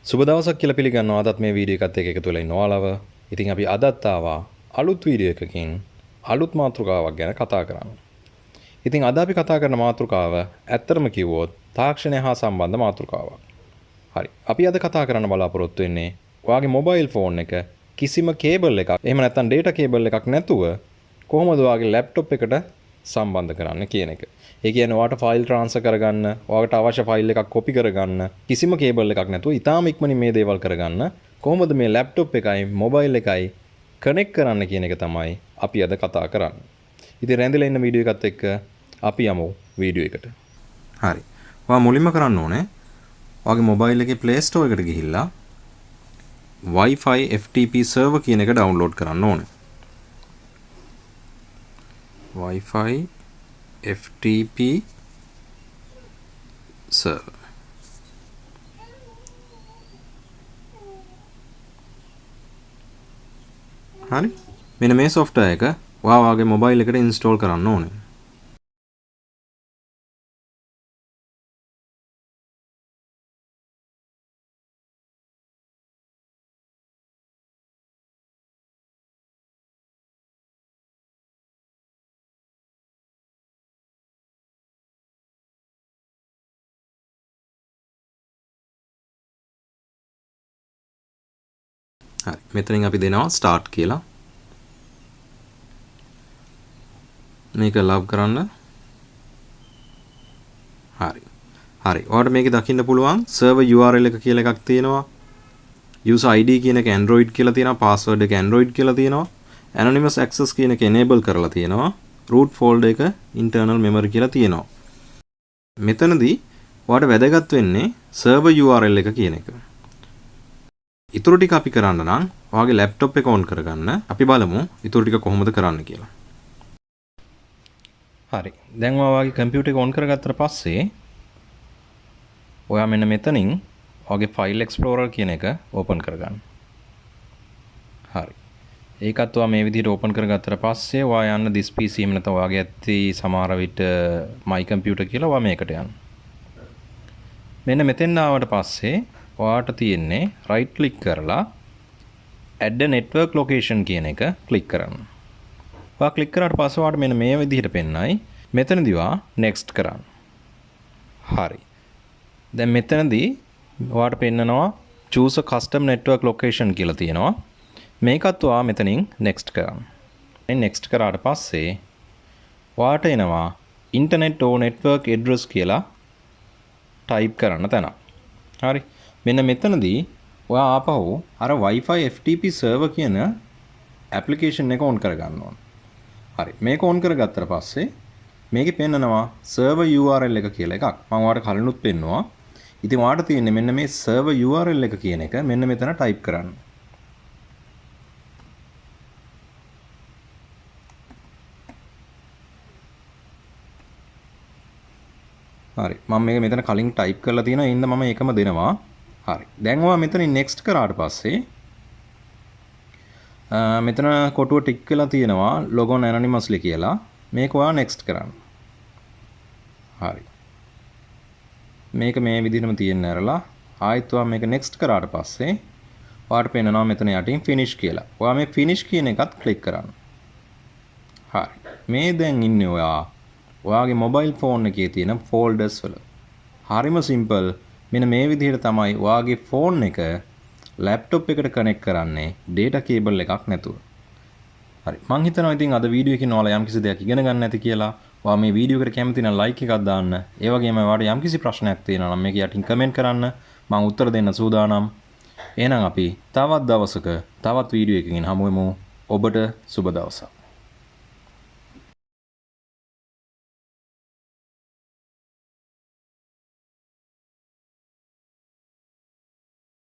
සුබ දවසක් කියලා පිළිගන්නවා. අදත් මේ වීඩියෝ එකත් එක්ක එකතු වෙලා ඉන්න ඔයාලව. ඉතින් අපි අදත් ආවා අලුත් වීඩියෝ එකකින් අලුත් මාතෘකාවක් ගැන කතා කරන්න. ඉතින් අද අපි කතා කරන මාතෘකාව ඇත්තටම කිව්වොත් තාක්ෂණය හා සම්බන්ධ මාතෘකාවක්. හරි. අපි අද කතා කරන්න බලාපොරොත්තු වෙන්නේ ඔයාගේ මොබයිල් ෆෝන් එක කිසිම කේබල් එකක් එහෙම නැත්නම් ඩේටා කේබල් එකක් නැතුව කොහොමද ඔයාගේ ලැප්ටොප් එකට සම්බන්ධ කරන්න කියන එක. ඒ කියන්නේ ඔයාට ෆයිල් ට්‍රාන්ස්ෆර් කරගන්න, ඔයාට අවශ්‍ය ෆයිල් එකක් කොපි කරගන්න කිසිම කේබල් එකක් නැතුව ඉතාම ඉක්මනින් මේ දේවල් කරගන්න කොහොමද මේ ලැප්ටොප් එකයි මොබයිල් එකයි කනෙක්ට් කරන්න කියන එක තමයි අපි අද කතා කරන්නේ. ඉතින් රැඳිලා ඉන්න වීඩියෝ එකත් එක්ක අපි යමු වීඩියෝ එකට. හරි. ඔයා මුලින්ම කරන්න ඕනේ ඔයාගේ මොබයිල් එකේ Play Store එකට ගිහිල්ලා WiFi FTP server කියන එක ඩවුන්ලෝඩ් කරන්න ඕනේ. WiFi FTP server. හරි. මෙන්න මේ software එක ඔයාගේ මොබයිල් එකට install කරන්න ඕනේ. හරි. මෙතනින් අපි දෙනවා start කියලා. මේක ලව් කරන්න. හරි. හරි. ඔයාලට මේකේ දකින්න පුළුවන් server URL එක කියලා එකක් තියෙනවා. user ID කියන එක Android කියලා තියෙනවා. password එක Android කියලා තියෙනවා. anonymous access කියන එක enable කරලා තියෙනවා. root folder එක internal memory කියලා තියෙනවා. මෙතනදී ඔයාලට වැදගත් වෙන්නේ server URL එක කියන එක. ඉතුරු ටික අපි කරන්න නම් ඔයාගේ ලැප්ටොප් එක ඔන් කරගන්න. අපි බලමු ඉතුරු ටික කොහොමද කරන්න කියලා. හරි. දැන් ඔයාගේ කම්පියුටර් එක ඔන් කරගත්තට පස්සේ ඔයා මෙන්න මෙතනින් ඔයාගේ ෆයිල් එක්ස්ප්ලෝරර් කියන එක ඕපන් කරගන්න. හරි. ඒකත් ඔයා මේ විදිහට ඕපන් කරගත්තට පස්සේ ඔයා යන්න this PC එහෙම නැත්නම් ඔයාගේ ඇත්තේ සමහර විට my computer කියලා ඔයා මේකට යන්න. මෙන්න මෙතෙන් ආවට පස්සේ ඔයාට තියෙන්නේ right click කරලා add a network location කියන එක click කරන්න. ඔයා click කරාට පස්සේ ඔයාට මෙන්න මේ විදිහට පෙන්නයි. මෙතනදී ඔයා next කරන්න. හරි. දැන් මෙතනදී ඔයාට පෙන්නනවා choose a custom network location කියලා තියෙනවා. මේකත් ඔයා මෙතනින් next කරන්න. මේ next කරාට පස්සේ ඔයාට එනවා internet or network address කියලා type කරන්න තැන. හරි. මෙන්න මෙතනදී ඔයා ආපහු අර WiFi FTP server කියන application එක on කරගන්න ඕන. හරි. මේක on කරගත්තට පස්සේ මේකේ පෙන්නනවා server URL එක කියලා එකක්. මම ඔයාලට කලිනුත් පෙන්නුවා. ඉතින් ඔයාලට තියෙන්නේ මෙන්න මේ server URL එක කියන එක මෙන්න මෙතන type කරන්න. හරි. මම මේක මෙතන කලින් type කරලා තියෙනවා. ඒ හින්දා මම ඒකම දෙනවා. හරි. දැන් ඔයා මෙතනින් next කරාට පස්සේ මෙතන කොටුව ටික් වෙලා තියෙනවා log on anonymously කියලා. මේක ඔයා next කරන්න. හරි. මේක මේ විදිහටම තියෙන්න ඇරලා ආයෙත් ඔයා මේක next කරාට පස්සේ ඔයාට පේනවා මෙතන යටින් finish කියලා. ඔයා මේ finish කියන එකත් click කරන්න. හරි. මේ දැන් ඉන්නේ ඔයාගේ mobile phone එකේ තියෙන folders වල. හරිම simple. මෙන්න මේ විදිහට තමයි ඔයාගේ ෆෝන් එක ලැප්ටොප් එකට කනෙක්ට් කරන්නේ data cable එකක් නැතුව. හරි. මම හිතනවා ඉතින් අද වීඩියෝ එකකින් ඔයාලා යම්කිසි දෙයක් ඉගෙන ගන්න ඇති කියලා. ඔයා මේ වීඩියෝ එකට කැමති නම් like එකක් දාන්න. ඒ වගේම ඔයාලට යම්කිසි ප්‍රශ්නයක් තියෙනවා නම් මේක යටින් කමෙන්ට් කරන්න. මම උත්තර දෙන්න සූදානම්. එහෙනම් අපි තවත් දවසක තවත් වීඩියෝ එකකින් හමු වෙමු. ඔබට සුබ දවසක්.